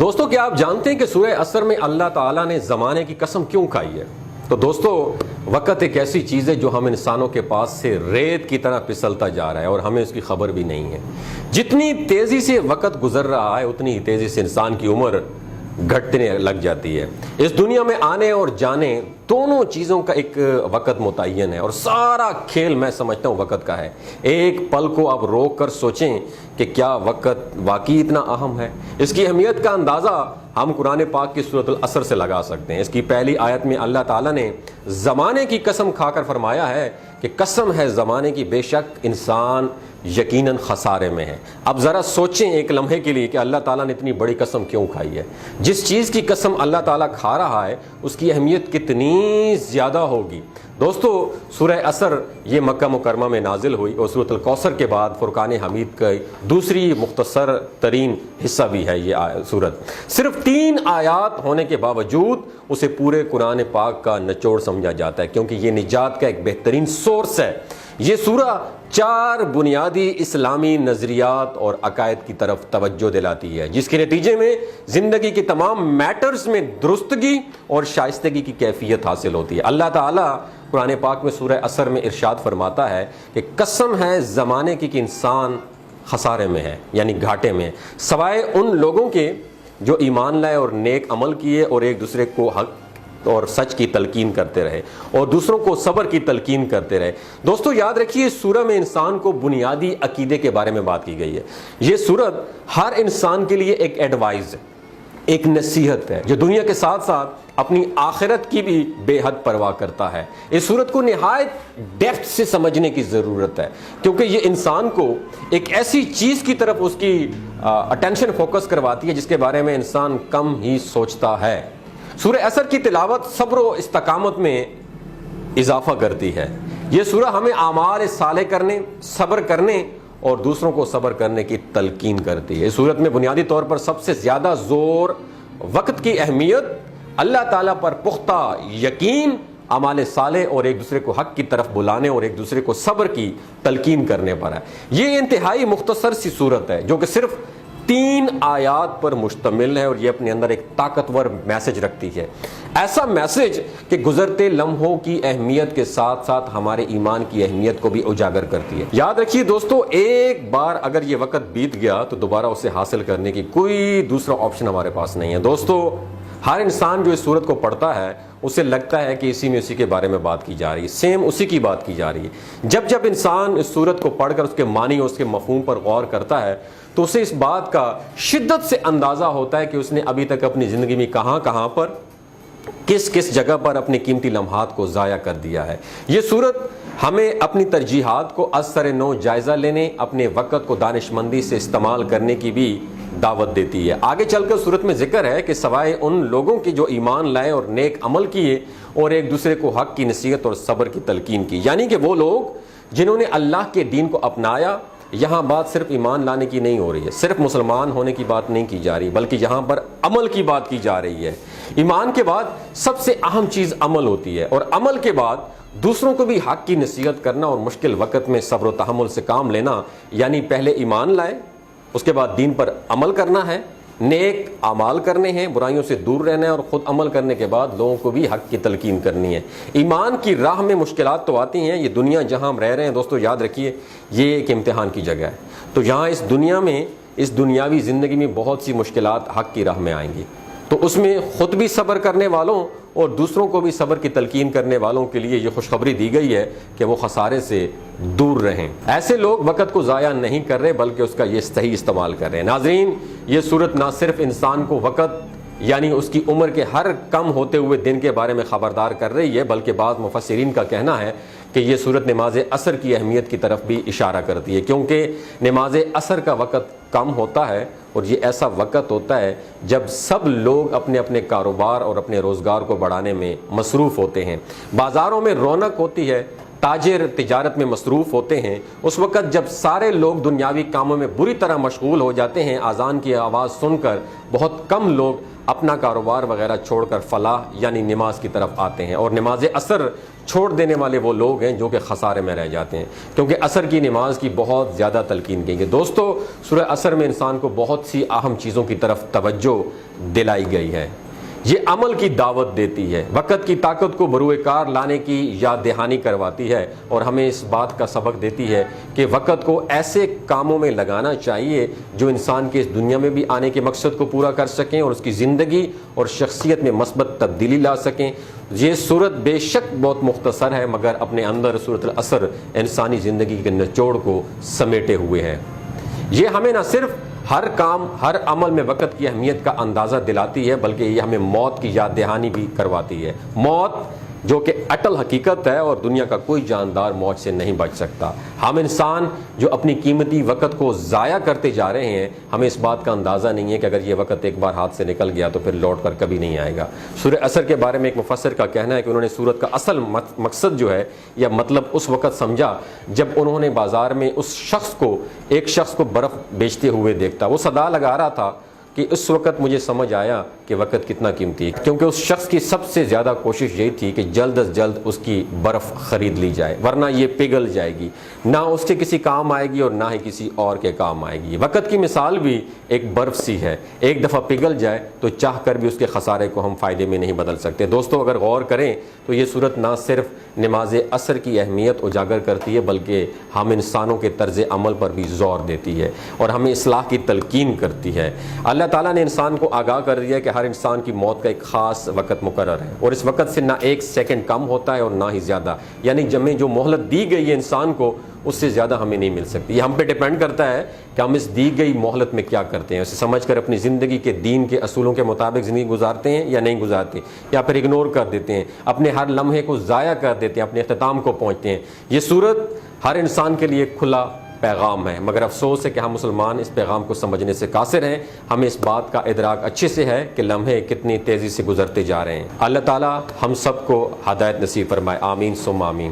دوستو کیا آپ جانتے ہیں کہ سورہ عصر میں اللہ تعالیٰ نے زمانے کی قسم کیوں کھائی ہے؟ تو دوستو وقت ایک ایسی چیز ہے جو ہم انسانوں کے پاس سے ریت کی طرح پھسلتا جا رہا ہے اور ہمیں اس کی خبر بھی نہیں ہے۔ جتنی تیزی سے وقت گزر رہا ہے اتنی ہی تیزی سے انسان کی عمر گھٹنے لگ جاتی ہے۔ اس دنیا میں آنے اور جانے دونوں چیزوں کا ایک وقت متعین ہے اور سارا کھیل میں سمجھتا ہوں وقت کا ہے۔ ایک پل کو آپ روک کر سوچیں کہ کیا وقت واقعی اتنا اہم ہے؟ اس کی اہمیت کا اندازہ ہم قرآن پاک کی سورۃ العصر سے لگا سکتے ہیں۔ اس کی پہلی آیت میں اللہ تعالیٰ نے زمانے کی قسم کھا کر فرمایا ہے کہ قسم ہے زمانے کی، بے شک انسان یقیناً خسارے میں ہے۔ اب ذرا سوچیں ایک لمحے کے لیے کہ اللہ تعالیٰ نے اتنی بڑی قسم کیوں کھائی ہے۔ جس چیز کی قسم اللہ تعالیٰ کھا رہا ہے اس کی اہمیت کتنی زیادہ ہوگی۔ دوستو سورہ عصر یہ مکہ مکرمہ میں نازل ہوئی اور سورۃ الکوثر کے بعد فرقان حمید کا دوسری مختصر ترین حصہ بھی ہے یہ سورت۔ صرف 3 آیات ہونے کے باوجود اسے پورے قرآن پاک کا نچوڑ سمجھا جاتا ہے کیونکہ یہ نجات کا ایک بہترین سورس ہے۔ یہ سورہ 4 بنیادی اسلامی نظریات اور عقائد کی طرف توجہ دلاتی ہے جس کے نتیجے میں زندگی کے تمام میٹرز میں درستگی اور شائستگی کی کیفیت حاصل ہوتی ہے۔ اللہ تعالیٰ قرآن پاک میں سورہ عصر میں ارشاد فرماتا ہے کہ قسم ہے زمانے کی کہ انسان خسارے میں ہے، یعنی گھاٹے میں، سوائے ان لوگوں کے جو ایمان لائے اور نیک عمل کیے اور ایک دوسرے کو حق اور سچ کی تلقین کرتے رہے اور دوسروں کو صبر کی تلقین کرتے رہے۔ دوستو یاد رکھیے اس سورہ میں انسان کو بنیادی عقیدے کے بارے میں بات کی گئی ہے۔ یہ سورت ہر انسان کے لیے ایک ایڈوائز ہے، ایک نصیحت ہے جو دنیا کے ساتھ ساتھ اپنی آخرت کی بھی بے حد پرواہ کرتا ہے۔ اس سورت کو نہایت ڈیپتھ سے سمجھنے کی ضرورت ہے کیونکہ یہ انسان کو ایک ایسی چیز کی طرف اس کی اٹینشن فوکس کرواتی ہے جس کے بارے میں انسان کم ہی سوچتا ہے۔ سورہ عصر کی تلاوت صبر و استقامت میں اضافہ کرتی ہے۔ یہ سورہ ہمیں اعمال صالح کرنے، صبر کرنے اور دوسروں کو صبر کرنے کی تلقین کرتی ہے۔ اس سورت میں بنیادی طور پر سب سے زیادہ زور وقت کی اہمیت، اللہ تعالیٰ پر پختہ یقین، اعمال صالح اور ایک دوسرے کو حق کی طرف بلانے اور ایک دوسرے کو صبر کی تلقین کرنے پر ہے۔ یہ انتہائی مختصر سی سورت ہے جو کہ صرف 3 آیات پر مشتمل ہے اور یہ اپنے اندر ایک طاقتور میسج رکھتی ہے، ایسا میسج کہ گزرتے لمحوں کی اہمیت کے ساتھ ساتھ ہمارے ایمان کی اہمیت کو بھی اجاگر کرتی ہے۔ یاد رکھیے دوستو ایک بار اگر یہ وقت بیت گیا تو دوبارہ اسے حاصل کرنے کی کوئی دوسرا آپشن ہمارے پاس نہیں ہے۔ دوستو ہر انسان جو اس سورت کو پڑھتا ہے اسے لگتا ہے کہ اسی کے بارے میں بات کی جا رہی ہے، سیم اسی کی بات کی جا رہی ہے۔ جب انسان اس سورت کو پڑھ کر اس کے معنی اور اس کے مفہوم پر غور کرتا ہے تو اسے اس بات کا شدت سے اندازہ ہوتا ہے کہ اس نے ابھی تک اپنی زندگی میں کہاں پر کس جگہ پر اپنے قیمتی لمحات کو ضائع کر دیا ہے۔ یہ سورت ہمیں اپنی ترجیحات کو از سر نو جائزہ لینے، اپنے وقت کو دانشمندی سے استعمال کرنے کی بھی دعوت دیتی ہے۔ آگے چل کر سورت میں ذکر ہے کہ سوائے ان لوگوں کی جو ایمان لائے اور نیک عمل کیے اور ایک دوسرے کو حق کی نصیحت اور صبر کی تلقین کی، یعنی کہ وہ لوگ جنہوں نے اللہ کے دین کو اپنایا۔ یہاں بات صرف ایمان لانے کی نہیں ہو رہی ہے، صرف مسلمان ہونے کی بات نہیں کی جا رہی، بلکہ یہاں پر عمل کی بات کی جا رہی ہے۔ ایمان کے بعد سب سے اہم چیز عمل ہوتی ہے اور عمل کے بعد دوسروں کو بھی حق کی نصیحت کرنا اور مشکل وقت میں صبر و تحمل سے کام لینا، یعنی پہلے ایمان لائے، اس کے بعد دین پر عمل کرنا ہے، نیک اعمال کرنے ہیں، برائیوں سے دور رہنا ہے اور خود عمل کرنے کے بعد لوگوں کو بھی حق کی تلقین کرنی ہے۔ ایمان کی راہ میں مشکلات تو آتی ہیں، یہ دنیا جہاں ہم رہ رہے ہیں دوستو یاد رکھیے یہ ایک امتحان کی جگہ ہے۔ تو یہاں اس دنیا میں، اس دنیاوی زندگی میں بہت سی مشکلات حق کی راہ میں آئیں گی، تو اس میں خود بھی صبر کرنے والوں اور دوسروں کو بھی صبر کی تلقین کرنے والوں کے لیے یہ خوشخبری دی گئی ہے کہ وہ خسارے سے دور رہیں۔ ایسے لوگ وقت کو ضائع نہیں کر رہے بلکہ اس کا یہ صحیح استعمال کر رہے ہیں۔ ناظرین یہ سورت نہ صرف انسان کو وقت یعنی اس کی عمر کے ہر کم ہوتے ہوئے دن کے بارے میں خبردار کر رہی ہے، بلکہ بعض مفسرین کا کہنا ہے کہ یہ سورت نماز عصر کی اہمیت کی طرف بھی اشارہ کرتی ہے کیونکہ نماز عصر کا وقت کم ہوتا ہے اور یہ ایسا وقت ہوتا ہے جب سب لوگ اپنے اپنے کاروبار اور اپنے روزگار کو بڑھانے میں مصروف ہوتے ہیں، بازاروں میں رونق ہوتی ہے، تاجر تجارت میں مصروف ہوتے ہیں، اس وقت جب سارے لوگ دنیاوی کاموں میں بری طرح مشغول ہو جاتے ہیں، اذان کی آواز سن کر بہت کم لوگ اپنا کاروبار وغیرہ چھوڑ کر فلاح یعنی نماز کی طرف آتے ہیں، اور نماز عصر چھوڑ دینے والے وہ لوگ ہیں جو کہ خسارے میں رہ جاتے ہیں، کیونکہ عصر کی نماز کی بہت زیادہ تلقین کی گئی۔ دوستو، سورہ عصر میں انسان کو بہت سی اہم چیزوں کی طرف توجہ دلائی گئی ہے۔ یہ عمل کی دعوت دیتی ہے، وقت کی طاقت کو بروئے کار لانے کی یاد دہانی کرواتی ہے، اور ہمیں اس بات کا سبق دیتی ہے کہ وقت کو ایسے کاموں میں لگانا چاہیے جو انسان کے اس دنیا میں بھی آنے کے مقصد کو پورا کر سکیں اور اس کی زندگی اور شخصیت میں مثبت تبدیلی لا سکیں۔ یہ صورت بے شک بہت مختصر ہے، مگر اپنے اندر سورۃ العصر انسانی زندگی کے نچوڑ کو سمیٹے ہوئے ہے۔ یہ ہمیں نہ صرف ہر کام ہر عمل میں وقت کی اہمیت کا اندازہ دلاتی ہے، بلکہ یہ ہمیں موت کی یاد دہانی بھی کرواتی ہے۔ موت جو کہ اٹل حقیقت ہے، اور دنیا کا کوئی جاندار موت سے نہیں بچ سکتا۔ ہم انسان جو اپنی قیمتی وقت کو ضائع کرتے جا رہے ہیں، ہمیں اس بات کا اندازہ نہیں ہے کہ اگر یہ وقت ایک بار ہاتھ سے نکل گیا تو پھر لوٹ کر کبھی نہیں آئے گا۔ سورہ عصر کے بارے میں ایک مفسر کا کہنا ہے کہ انہوں نے سورت کا اصل مقصد جو ہے یا مطلب اس وقت سمجھا جب انہوں نے بازار میں ایک شخص کو برف بیچتے ہوئے دیکھتا۔ وہ صدا لگا رہا تھا کہ اس وقت مجھے سمجھ آیا کہ وقت کتنا قیمتی ہے، کیونکہ اس شخص کی سب سے زیادہ کوشش یہی تھی کہ جلد از جلد اس کی برف خرید لی جائے، ورنہ یہ پگھل جائے گی، نہ اس کے کسی کام آئے گی اور نہ ہی کسی اور کے کام آئے گی۔ وقت کی مثال بھی ایک برف سی ہے، ایک دفعہ پگھل جائے تو چاہ کر بھی اس کے خسارے کو ہم فائدے میں نہیں بدل سکتے۔ دوستو، اگر غور کریں تو یہ صورت نہ صرف نماز عصر کی اہمیت اجاگر کرتی ہے، بلکہ ہم انسانوں کے طرز عمل پر بھی زور دیتی ہے اور ہمیں اصلاح کی تلقین کرتی ہے۔ اللہ تعالیٰ نے انسان کو آگاہ کر دیا کہ ہر انسان کی موت کا ایک خاص وقت مقرر ہے، اور اس وقت سے نہ ایک سیکنڈ کم ہوتا ہے اور نہ ہی زیادہ، یعنی جمیں جو مہلت دی گئی ہے انسان کو اس سے زیادہ ہمیں نہیں مل سکتی۔ یہ ہم پہ ڈیپینڈ کرتا ہے کہ ہم اس دی گئی مہلت میں کیا کرتے ہیں، اسے سمجھ کر اپنی زندگی کے دین کے اصولوں کے مطابق زندگی گزارتے ہیں یا نہیں گزارتے، یا پھر اگنور کر دیتے ہیں، اپنے ہر لمحے کو ضائع کر دیتے ہیں، اپنے اختتام کو پہنچتے ہیں۔ یہ صورت ہر انسان کے لیے کھلا پیغام ہے، مگر افسوس ہے کہ ہم مسلمان اس پیغام کو سمجھنے سے قاصر ہیں۔ ہمیں اس بات کا ادراک اچھے سے ہے کہ لمحے کتنی تیزی سے گزرتے جا رہے ہیں۔ اللہ تعالی ہم سب کو ہدایت نصیب فرمائے، آمین ثم آمین۔